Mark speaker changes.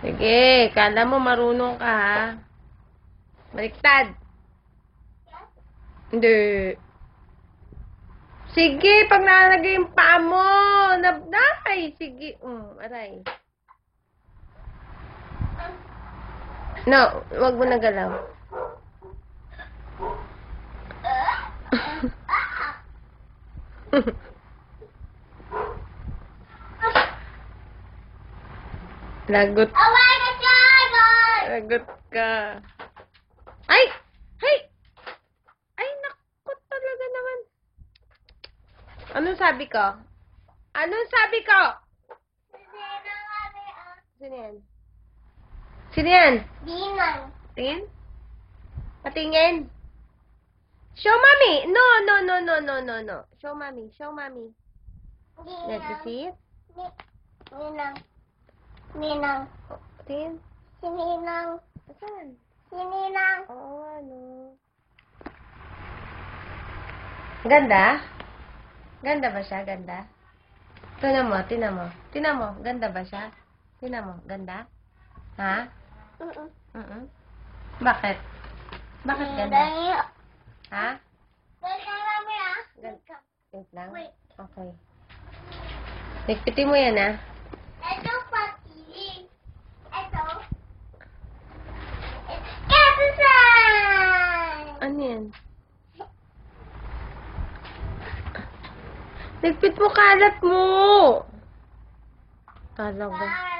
Speaker 1: Sige, kala mo marunong ka, ha? Baliktad. Hindi. Sige, pag nalagay yung paa mo. Nabday. Sige. Aray. No, wag mo na galaw. Lagot. Lagot ka. Ay! Ay! Ay, naku talaga naman. Anong sabi ko? Anong sabi ko? Sino yan? Sino yan?
Speaker 2: Dinang.
Speaker 1: Tingin? Patingin? Show mommy! No, no, no, no, no, no, no. Show mommy. Show mommy. Let's see it.
Speaker 2: Ninang. Ninang.
Speaker 1: Tingin?
Speaker 2: Si Ninang.
Speaker 1: Saan?
Speaker 2: Si Ninang.
Speaker 1: Oo, ano. Ganda? Ganda ba siya? Ganda? Tingnan mo, tingnan mo. Tingnan mo, ganda ba siya? Tingnan mo, ganda? Ha? Bakit? Bakit ganda? Ha? Wait lang.
Speaker 2: Wait.
Speaker 1: Okay. Nagpiti mo yan, ha?
Speaker 2: Ito pati. Ito. It's Kapisan!
Speaker 1: Ano yan? Nagpit mo kalat mo! Talaga.